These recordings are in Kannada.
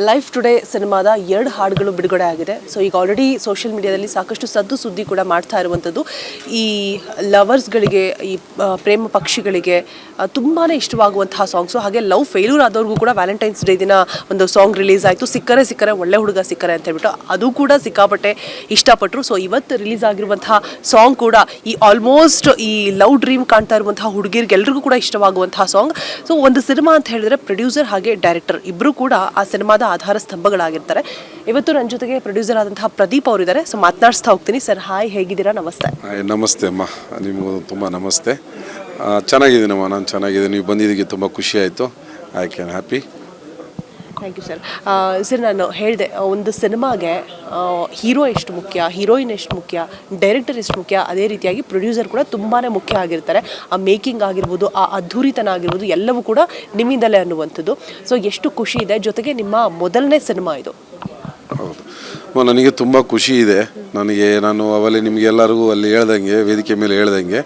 ಲೈಫ್ ಟುಡೇ ಸಿನಿಮಾದ 2 ಹಾಡುಗಳು ಬಿಡುಗಡೆ ಆಗಿದೆ. ಸೊ ಈಗ ಆಲ್ರೆಡಿ ಸೋಷಿಯಲ್ ಮೀಡಿಯಾದಲ್ಲಿ ಸಾಕಷ್ಟು ಸದ್ದು ಸುದ್ದಿ ಕೂಡ ಮಾಡ್ತಾ ಇರುವಂಥದ್ದು ಈ ಲವರ್ಸ್ಗಳಿಗೆ, ಈ ಪ್ರೇಮ ಪಕ್ಷಿಗಳಿಗೆ ತುಂಬಾ ಇಷ್ಟವಾಗುವಂತಹ ಸಾಂಗ್ಸು. ಹಾಗೆ ಲವ್ ಫೇಲ್ಯೂರ್ ಆದವ್ರಿಗೂ ಕೂಡ ವ್ಯಾಲೆಂಟೈನ್ಸ್ ಡೇ ದಿನ ಒಂದು ಸಾಂಗ್ ರಿಲೀಸ್ ಆಯಿತು, ಸಿಕ್ಕರೆ ಒಳ್ಳೆ ಹುಡುಗ ಸಿಕ್ಕರೆ ಅಂತ ಹೇಳ್ಬಿಟ್ಟು. ಅದು ಕೂಡ ಸಿಕ್ಕಾಪಟ್ಟೆ ಇಷ್ಟಪಟ್ಟರು. ಸೊ ಇವತ್ತು ರಿಲೀಸ್ ಆಗಿರುವಂತಹ ಸಾಂಗ್ ಕೂಡ ಈ ಆಲ್ಮೋಸ್ಟ್ ಈ ಲವ್ ಡ್ರೀಮ್ ಕಾಣ್ತಾ ಇರುವಂತಹ ಹುಡುಗಿರಿಗೆ ಎಲ್ರಿಗೂ ಕೂಡ ಇಷ್ಟವಾಗುವಂತಹ ಸಾಂಗ್. ಸೊ ಒಂದು ಸಿನಿಮಾ ಅಂತ ಹೇಳಿದ್ರೆ ಪ್ರೊಡ್ಯೂಸರ್ ಹಾಗೆ ಡೈರೆಕ್ಟರ್ ಇಬ್ಬರು ಕೂಡ ಆ ಸಿನಿಮಾದ ಆಧಾರ ಸ್ತಂಭಗಳಾಗಿರ್ತಾರೆ. ಇವತ್ತು ನನ್ನ ಜೊತೆಗೆ ಪ್ರೊಡ್ಯೂಸರ್ ಆದಂತಹ ಪ್ರದೀಪ್ ಅವರಿದ್ದಾರೆ. ಸೊ ಮಾತನಾಡಿಸ್ತಾ ಹೋಗ್ತೀನಿ. ಸರ್ ಹಾಯ್, ಹೇಗಿದ್ದೀರಾ? ನಮಸ್ತೆ. ನಮಸ್ತೆ ಅಮ್ಮ, ನಿಮಗೂ ತುಂಬ ನಮಸ್ತೆ. ಚೆನ್ನಾಗಿದ್ದೀನಮ್ಮ, ನಾನು ಚೆನ್ನಾಗಿದ್ದೀನಿ. ನೀವು ಬಂದಿದ್ದಕ್ಕೆ ತುಂಬ ಖುಷಿ ಆಯಿತು. I can happy. Thank you sir. Sir ನಾನು ಹೇಳಿದೆ, ಒಂದು ಸಿನಿಮಾಗೆ ಹೀರೋ ಎಷ್ಟು ಮುಖ್ಯ, ಹೀರೋಯಿನ್ ಎಷ್ಟು ಮುಖ್ಯ, ಡೈರೆಕ್ಟರ್ ಎಷ್ಟು ಮುಖ್ಯ, ಅದೇ ರೀತಿಯಾಗಿ ಪ್ರೊಡ್ಯೂಸರ್ ಕೂಡ ತುಂಬಾ ಮುಖ್ಯ ಆಗಿರ್ತಾರೆ. ಆ ಮೇಕಿಂಗ್ ಆಗಿರ್ಬೋದು, ಆ ಅದ್ಧೂರಿತನ ಆಗಿರ್ಬೋದು, ಎಲ್ಲವೂ ಕೂಡ ನಿಮ್ಮಿಂದಲೇ ಅನ್ನುವಂಥದ್ದು. ಸೊ ಎಷ್ಟು ಖುಷಿ ಇದೆ. ಜೊತೆಗೆ ನಿಮ್ಮ ಮೊದಲನೇ ಸಿನಿಮಾ ಇದು. ಹೌದು, ನನಗೆ ತುಂಬ ಖುಷಿ ಇದೆ. ನಾನು ಅವಲ್ಲಿ ನಿಮಗೆಲ್ಲರಿಗೂ ಅಲ್ಲಿ ಹೇಳ್ದಂಗೆ, ವೇದಿಕೆ ಮೇಲೆ ಹೇಳ್ದಂಗೆ,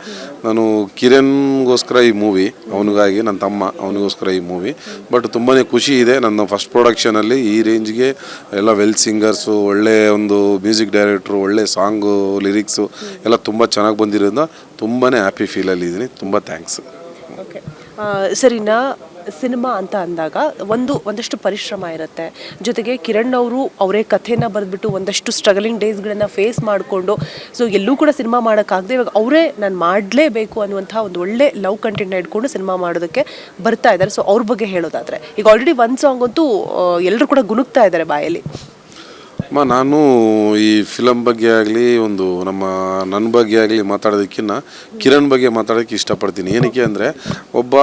ನಾನು ಕಿರಣ್ಗೋಸ್ಕರ ಈ ಮೂವಿ, ಅವನಿಗಾಗಿ ನನ್ನ ತಮ್ಮ ಅವನಿಗೋಸ್ಕರ ಈ ಮೂವಿ. ಬಟ್ ತುಂಬಾ ಖುಷಿ ಇದೆ. ನನ್ನ ಫಸ್ಟ್ ಪ್ರೊಡಕ್ಷನಲ್ಲಿ ಈ ರೇಂಜ್ಗೆ ಎಲ್ಲ ವೆಲ್ ಸಿಂಗರ್ಸು, ಒಳ್ಳೆಯ ಒಂದು ಮ್ಯೂಸಿಕ್ ಡೈರೆಕ್ಟ್ರು, ಒಳ್ಳೆ ಸಾಂಗು, ಲಿರಿಕ್ಸು ಎಲ್ಲ ತುಂಬ ಚೆನ್ನಾಗಿ ಬಂದಿರೋದ್ರಿಂದ ತುಂಬಾ ಹ್ಯಾಪಿ ಫೀಲಲ್ಲಿದ್ದೀನಿ. ತುಂಬ ಥ್ಯಾಂಕ್ಸ್. ಓಕೆ ಸರಿನಾ. ಸಿನಿಮಾ ಅಂತ ಅಂದಾಗ ಒಂದಷ್ಟು ಪರಿಶ್ರಮ ಇರುತ್ತೆ. ಜೊತೆಗೆ ಕಿರಣ್ ಅವರು ಅವರೇ ಕಥೆನ ಬರೆದ್ಬಿಟ್ಟು ಒಂದಷ್ಟು ಸ್ಟ್ರಗಲಿಂಗ್ ಡೇಸ್ಗಳನ್ನು ಫೇಸ್ ಮಾಡಿಕೊಂಡು, ಸೊ ಎಲ್ಲೂ ಕೂಡ ಸಿನಿಮಾ ಮಾಡೋಕ್ಕಾಗದೆ ಇವಾಗ ಅವರೇ ನಾನು ಮಾಡಲೇಬೇಕು ಅನ್ನುವಂಥ ಒಂದು ಒಳ್ಳೆ ಲವ್ ಕಂಟೆಂಟ್ನ ಇಟ್ಕೊಂಡು ಸಿನಿಮಾ ಮಾಡೋದಕ್ಕೆ ಬರ್ತಾ ಇದ್ದಾರೆ. ಸೊ ಅವ್ರ ಬಗ್ಗೆ ಹೇಳೋದಾದರೆ, ಈಗ ಆಲ್ರೆಡಿ ಒಂದು ಸಾಂಗ್ ಅಂತೂ ಎಲ್ಲರೂ ಕೂಡ ಗುನುಗ್ತಾ ಇದ್ದಾರೆ ಬಾಯಲ್ಲಿ. ನಾನು ಈ ಫಿಲಮ್ ಬಗ್ಗೆ ಆಗಲಿ, ನನ್ನ ಬಗ್ಗೆ ಆಗಲಿ ಮಾತಾಡೋದಕ್ಕಿಂತ ಕಿರಣ್ ಬಗ್ಗೆ ಮಾತಾಡೋಕ್ಕೆ ಇಷ್ಟಪಡ್ತೀನಿ. ಏನಕ್ಕೆ ಅಂದರೆ, ಒಬ್ಬ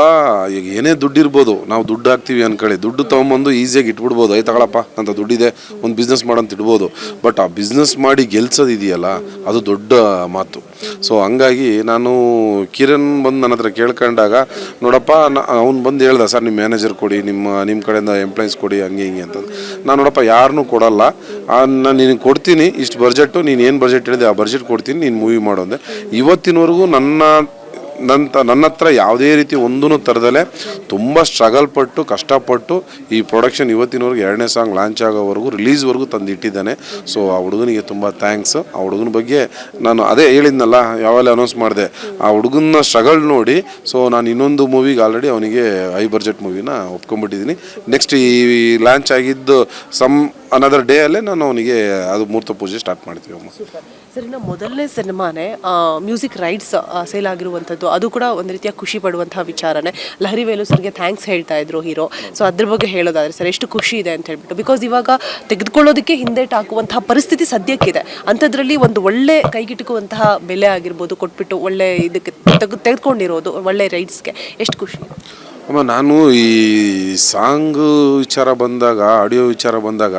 ಈಗ ಏನೇ ದುಡ್ಡು ಇರ್ಬೋದು, ನಾವು ದುಡ್ಡು ಹಾಕ್ತೀವಿ ಅಂದ್ಕೊಳ್ಳಿ, ದುಡ್ಡು ತೊಗೊಂಬಂದು ಈಸಿಯಾಗಿ ಇಟ್ಬಿಡ್ಬೋದು. ಆಯ್ತು ತಗೊಳಪ್ಪ ಅಂತ ದುಡ್ಡಿದೆ, ಒಂದು ಬಿಸ್ನೆಸ್ ಮಾಡೋಂತ ಇಡ್ಬೋದು. ಬಟ್ ಆ ಬಿಸ್ನೆಸ್ ಮಾಡಿ ಗೆಲ್ಸೋದಿದೆಯಲ್ಲ, ಅದು ದೊಡ್ಡ ಮಾತು. ಸೊ ಹಂಗಾಗಿ ನಾನು ಕಿರಣ್ ಬಂದು ನನ್ನ ಹತ್ರ ಕೇಳ್ಕೊಂಡಾಗ, ನೋಡಪ್ಪ ಅವ್ನು ಬಂದು ಹೇಳ್ದ, ಸರ್ ನಿಮ್ಮ ಮ್ಯಾನೇಜರ್ ಕೊಡಿ, ನಿಮ್ಮ ಕಡೆಯಿಂದ ಎಂಪ್ಲಾಯೀಸ್ ಕೊಡಿ, ಹಂಗೆ ಹಿಂಗೆ ಅಂತ. ನಾನು ನೋಡಪ್ಪ ಯಾರನ್ನೂ ಕೊಡಲ್ಲ, ನಾನು ನಿನಗೆ ಕೊಡ್ತೀನಿ ಇಷ್ಟು ಬಜೆಟು, ನೀನು ಏನು ಬಜೆಟ್ ಹೇಳಿದೆ ಆ ಬಜೆಟ್ ಕೊಡ್ತೀನಿ, ನೀನು ಮೂವಿ ಮಾಡೋಂದೆ. ಇವತ್ತಿನವರೆಗೂ ನನ್ನ ಹತ್ರ ಯಾವುದೇ ರೀತಿ ಒಂದೂ ತರದಲ್ಲೇ ತುಂಬ ಸ್ಟ್ರಗಲ್ ಪಟ್ಟು ಕಷ್ಟಪಟ್ಟು ಈ ಪ್ರೊಡಕ್ಷನ್ ಇವತ್ತಿನವರೆಗೂ 2ನೇ ಸಾಂಗ್ ಲಾಂಚ್ ಆಗೋವರೆಗೂ, ರಿಲೀಸ್ವರೆಗೂ ತಂದಿಟ್ಟಿದ್ದಾನೆ. ಸೊ ಆ ಹುಡುಗನಿಗೆ ತುಂಬ ಥ್ಯಾಂಕ್ಸ್. ಆ ಹುಡುಗನ ಬಗ್ಗೆ ನಾನು ಅದೇ ಹೇಳಿದ್ನಲ್ಲ, ಯಾವಾಗಲೇ ಅನೌನ್ಸ್ ಮಾಡಿದೆ, ಆ ಹುಡುಗನ ಸ್ಟ್ರಗಲ್ ನೋಡಿ. ಸೊ ನಾನು ಇನ್ನೊಂದು ಮೂವಿಗೆ ಆಲ್ರೆಡಿ ಅವನಿಗೆ ಹೈ ಬಜೆಟ್ ಮೂವಿನ ಒಪ್ಕೊಂಡ್ಬಿಟ್ಟಿದ್ದೀನಿ. ನೆಕ್ಸ್ಟ್ ಈ ಲಾಂಚ್ ಆಗಿದ್ದು ಅನದರ್ ಡೇ ಅಲ್ಲೇ ನಾನು ಅವನಿಗೆ ಅದು ಮುಹೂರ್ತ ಪೂಜೆ ಸ್ಟಾರ್ಟ್ ಮಾಡ್ತೀವಿ ಅಮ್ಮ. ಸರ್, ಇನ್ನು ಮೊದಲನೇ ಸಿನಿಮಾನೇ ಮ್ಯೂಸಿಕ್ ರೈಟ್ಸ್ ಸೇಲ್ ಆಗಿರುವಂಥದ್ದು, ಅದು ಕೂಡ ಒಂದು ರೀತಿಯ ಖುಷಿ ಪಡುವಂತಹ ವಿಚಾರನೇ. ಲಹರಿ ವೇಲು ಸರ್ಗೆ ಥ್ಯಾಂಕ್ಸ್ ಹೇಳ್ತಾ ಇದ್ರು ಹೀರೋ. ಸೊ ಅದ್ರ ಬಗ್ಗೆ ಹೇಳೋದಾದ್ರೆ ಸರ್, ಎಷ್ಟು ಖುಷಿ ಇದೆ ಅಂತ ಹೇಳ್ಬಿಟ್ಟು. ಬಿಕಾಸ್ ಇವಾಗ ತೆಗೆದುಕೊಳ್ಳೋದಕ್ಕೆ ಹಿಂದೇಟು ಹಾಕುವಂತಹ ಪರಿಸ್ಥಿತಿ ಸದ್ಯಕ್ಕಿದೆ. ಅಂಥದ್ರಲ್ಲಿ ಒಂದು ಒಳ್ಳೆ ಕೈಗಿಟುಕುವಂತಹ ಬೆಲೆ ಆಗಿರ್ಬೋದು ಕೊಟ್ಬಿಟ್ಟು ಒಳ್ಳೆ ಇದಕ್ಕೆ ತೆಗೆದುಕೊಂಡಿರೋದು, ಒಳ್ಳೆ ರೈಟ್ಸ್ಗೆ ಎಷ್ಟು ಖುಷಿ ಅಮ್ಮ. ನಾನು ಈ ಸಾಂಗ್ ವಿಚಾರ ಬಂದಾಗ, ಆಡಿಯೋ ವಿಚಾರ ಬಂದಾಗ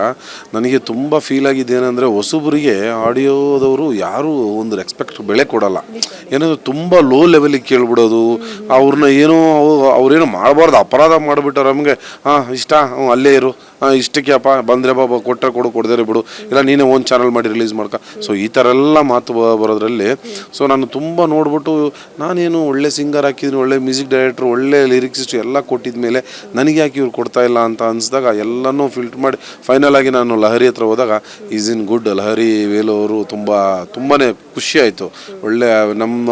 ನನಗೆ ತುಂಬ ಫೀಲ್ ಆಗಿದೆ. ಏನಂದರೆ, ಹೊಸಬರಿಗೆ ಆಡಿಯೋದವರು ಯಾರೂ ಒಂದು ರೆಸ್ಪೆಕ್ಟ್ ಬೆಲೆ ಕೊಡಲ್ಲ. ಏನಂದರೆ ತುಂಬ ಲೋ ಲೆವೆಲಿಗೆ ಕೇಳ್ಬಿಡೋದು, ಅವ್ರನ್ನ ಅವ್ರೇನೋ ಮಾಡಬಾರ್ದು ಅಪರಾಧ ಮಾಡಿಬಿಟ್ಟಾರೆ ನಮಗೆ. ಇಷ್ಟ ಅಲ್ಲೇ ಇರು, ಇಷ್ಟಕ್ಕೆ ಅಪ್ಪ ಬಂದರೆ ಬಾಬಾ, ಕೊಟ್ಟರೆ ಕೊಡು, ಕೊಡದೇ ಬಿಡು, ಇಲ್ಲ ನೀನೇ ಒಂದು ಚಾನಲ್ ಮಾಡಿ ರಿಲೀಸ್ ಮಾಡ್ಕ. ಸೊ ಈ ಥರ ಎಲ್ಲ ಮಾತು ಬರೋದ್ರಲ್ಲಿ ಸೊ ನಾನು ತುಂಬ ನೋಡ್ಬಿಟ್ಟು, ನಾನೇನು ಒಳ್ಳೆ ಸಿಂಗರ್ ಹಾಕಿದ್ದೀನಿ, ಒಳ್ಳೆ ಮ್ಯೂಸಿಕ್ ಡೈರೆಕ್ಟ್ರು, ಒಳ್ಳೆ ಲಿರಿಕ್ಸಿಸ್ಟ್ ಎಲ್ಲ ಕೊಟ್ಟಿದ ಮೇಲೆ ನನಗೆ ಯಾಕೆ ಇವ್ರು ಕೊಡ್ತಾ ಇಲ್ಲ ಅಂತ ಅನಿಸಿದಾಗ ಎಲ್ಲನೂ ಫಿಲ್ಟರ್ ಮಾಡಿ ಫೈನಲ್ ಆಗಿ ನಾನು ಲಹರಿ ಹತ್ರ ಹೋದಾಗ is in good. Lahari Velu ಅವರು ತುಂಬಾ ಖುಷಿ ಆಯಿತು. ಒಳ್ಳೆ ನಮ್ಮ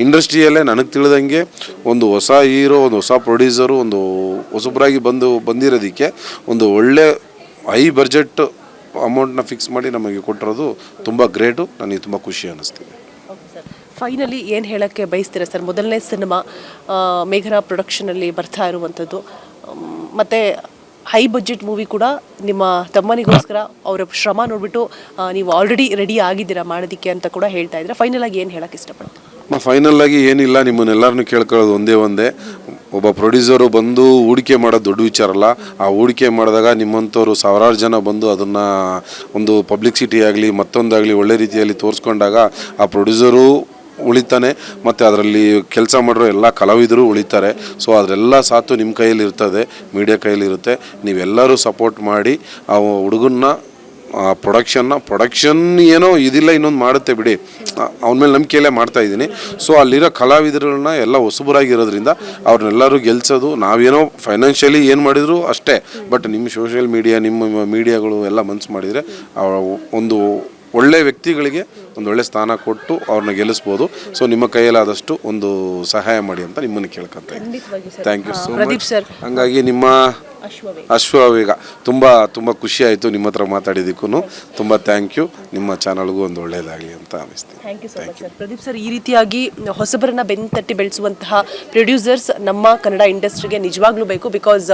ಇಂಡಸ್ಟ್ರಿಯಲ್ಲೇ ನನಗೆ ತಿಳಿದಂಗೆ ಒಂದು ಹೊಸ ಹೀರೋ, ಒಂದು ಹೊಸ ಪ್ರೊಡ್ಯೂಸರು, ಒಂದು ಹೊಸಬ್ರಾಗಿ ಬಂದಿರೋದಕ್ಕೆ ಒಂದು ಒಳ್ಳೆ ಹೈ ಬಜೆಟ್ ಅಮೌಂಟ್ನ ಫಿಕ್ಸ್ ಮಾಡಿ ನಮಗೆ ಕೊಟ್ಟಿರೋದು ತುಂಬ ಗ್ರೇಟು. ನನಗೆ ತುಂಬ ಖುಷಿ ಅನ್ನಿಸ್ತಿದೆ. ಫೈನಲಿ ಏನು ಹೇಳೋಕ್ಕೆ ಬಯಸ್ತೀರಾ ಸರ್? ಮೊದಲನೇ ಸಿನಿಮಾ ಮೇಘನಾ ಪ್ರೊಡಕ್ಷನಲ್ಲಿ ಬರ್ತಾ ಇರುವಂಥದ್ದು, ಮತ್ತು ಹೈ ಬಜೆಟ್ ಮೂವಿ ಕೂಡ ನಿಮ್ಮ ತಮ್ಮನಿಗೋಸ್ಕರ ಅವರ ಶ್ರಮ ನೋಡಿಬಿಟ್ಟು ನೀವು ಆಲ್ರೆಡಿ ರೆಡಿ ಆಗಿದ್ದೀರಾ ಮಾಡೋದಕ್ಕೆ ಅಂತ ಕೂಡ ಹೇಳ್ತಾ ಇದ್ದೀರಾ. ಫೈನಲ್ ಆಗಿ ಏನು ಹೇಳೋಕ್ಕೆ ಇಷ್ಟಪಡ್ತೀನಿ? ಫೈನಲ್ ಆಗಿ ಏನಿಲ್ಲ, ನಿಮ್ಮನ್ನೆಲ್ಲರನ್ನೂ ಕೇಳ್ಕೊಳ್ಳೋದು ಒಂದೇ, ಒಬ್ಬ ಪ್ರೊಡ್ಯೂಸರು ಬಂದು ಹೂಡಿಕೆ ಮಾಡೋದು ದೊಡ್ಡ ವಿಚಾರ ಅಲ್ಲ. ಆ ಹೂಡಿಕೆ ಮಾಡಿದಾಗ ನಿಮ್ಮಂಥವ್ರು ಸಾವಿರಾರು ಜನ ಬಂದು ಅದನ್ನು ಒಂದು ಪಬ್ಲಿಸಿಟಿ ಆಗಲಿ ಮತ್ತೊಂದಾಗಲಿ ಒಳ್ಳೆ ರೀತಿಯಲ್ಲಿ ತೋರಿಸ್ಕೊಂಡಾಗ ಆ ಪ್ರೊಡ್ಯೂಸರು ಉಳಿತಾನೆ, ಮತ್ತು ಅದರಲ್ಲಿ ಕೆಲಸ ಮಾಡಿರೋ ಎಲ್ಲ ಕಲಾವಿದರು ಉಳಿತಾರೆ. ಸೊ ಅದರೆಲ್ಲ ಸಾತು ನಿಮ್ಮ ಕೈಯಲ್ಲಿ ಇರ್ತದೆ, ಮೀಡಿಯಾ ಕೈಯಲ್ಲಿ ಇರುತ್ತೆ. ನೀವೆಲ್ಲರೂ ಸಪೋರ್ಟ್ ಮಾಡಿ ಆ ಹುಡುಗನ್ನ ಪ್ರೊಡಕ್ಷನ್ ಏನೋ ಇದಿಲ್ಲ ಇನ್ನೊಂದು ಮಾಡುತ್ತೆ ಬಿಡಿ, ಅವನ ಮೇಲೆ ನಂಬಿಕೆಯಲ್ಲೇ ಮಾಡ್ತಾ ಇದ್ದೀನಿ. ಸೊ ಅಲ್ಲಿರೋ ಕಲಾವಿದರನ್ನ ಎಲ್ಲ ಹೊಸಬರಾಗಿರೋದ್ರಿಂದ ಅವ್ರನ್ನೆಲ್ಲರೂ ಗೆಲ್ಸೋದು, ನಾವೇನೋ ಫೈನಾನ್ಷಿಯಲಿ ಏನು ಮಾಡಿದ್ರು ಅಷ್ಟೇ, ಬಟ್ ನಿಮ್ಮ ಸೋಷಿಯಲ್ ಮೀಡಿಯಾ, ನಿಮ್ಮ ಮೀಡಿಯಾಗಳು ಎಲ್ಲ ಮನ್ಸು ಮಾಡಿದರೆ ಒಂದು ಒಳ್ಳೆ ವ್ಯಕ್ತಿಗಳಿಗೆ ಒಂದು ಒಳ್ಳೆ ಸ್ಥಾನ ಕೊಟ್ಟು ಅವ್ರನ್ನ ಗೆಲ್ಲಿಸ್ಬೋದು. ಸೊ ನಿಮ್ಮ ಕೈಯಲ್ಲಾದಷ್ಟು ಒಂದು ಸಹಾಯ ಮಾಡಿ ಅಂತ ನಿಮ್ಮನ್ನು ಕೇಳ್ಕೊಂತ ಇದ್ದೀನಿ. Thank you so much. ಹಂಗಾಗಿ ನಿಮ್ಮ ಅಶ್ವವೇಗ ತುಂಬ ಖುಷಿ ಆಯಿತು ನಿಮ್ಮ ಹತ್ರ ಮಾತಾಡಿದ್ದಕ್ಕೂ. ತುಂಬ ಥ್ಯಾಂಕ್ ಯು. ನಿಮ್ಮ ಚಾನಲ್ಗೂ ಒಂದು ಒಳ್ಳೆಯದಾಗಲಿ ಅಂತ ಅನ್ನಿಸ್ತೀನಿ. Thank you so much sir. Pradeep sir, ಈ ರೀತಿಯಾಗಿ ಹೊಸಬರನ್ನ ಬೆನ್ನು ತಟ್ಟಿ ಬೆಳೆಸುವಂತಹ ಪ್ರೊಡ್ಯೂಸರ್ಸ್ ನಮ್ಮ ಕನ್ನಡ ಇಂಡಸ್ಟ್ರಿಗೆ ನಿಜವಾಗ್ಲೂ ಬೇಕು. ಬಿಕಾಸ್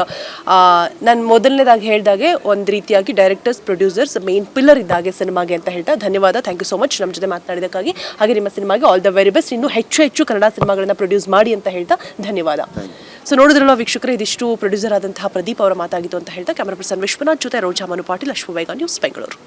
ನಾನು ಮೊದಲನೇದಾಗಿ ಹೇಳಿದಾಗೆ ಒಂದು ರೀತಿಯಾಗಿ ಡೈರೆಕ್ಟರ್ಸ್, ಪ್ರೊಡ್ಯೂಸರ್ಸ್ ಮೇನ್ ಪಿಲ್ಲರ್ ಇದ್ದಾಗೆ ಸಿನಿಮಾಗೆ ಅಂತ ಹೇಳ್ತಾ ಧನ್ಯವಾದ. ಥ್ಯಾಂಕ್ ಯು ಸೊ ಮಚ್ ನಮ್ಮ ಜೊತೆ ಮಾತನಾಡಿದಕ್ಕಾಗಿ. ಹಾಗೆ ನಿಮ್ಮ ಸಿನಿಮಾಗೆ ಆಲ್ ದ ವೆರಿ ಬೆಸ್ಟ್. ಇನ್ನೂ ಹೆಚ್ಚು ಕನ್ನಡ ಸಿನಿಮಾಗಳನ್ನ ಪ್ರೊಡ್ಯೂಸ್ ಮಾಡಿ ಅಂತ ಹೇಳ್ತಾ ಧನ್ಯವಾದ. ಸೊ ನೋಡಿದ್ರಲ್ಲ ವೀಕ್ಷಕರೇ, ಇದಿಷ್ಟು ಪ್ರೊಡ್ಯೂಸರ್ ಆದಂತಹ ಪ್ರದೀಪ್ ಅವರ ಮಾತಾಗಿತ್ತು ಅಂತ ಹೇಳ್ತಾ ಕ್ಯಾಮರಾ ಪರ್ಸನ್ ವಿಶ್ವನಾಥ್ ಜೊತೆ ರೋಜಾ ಮನು ಪಾಟೀಲ್, ಅಶ್ವವೇಗ ನ್ಯೂಸ್, ಬೆಂಗಳೂರು.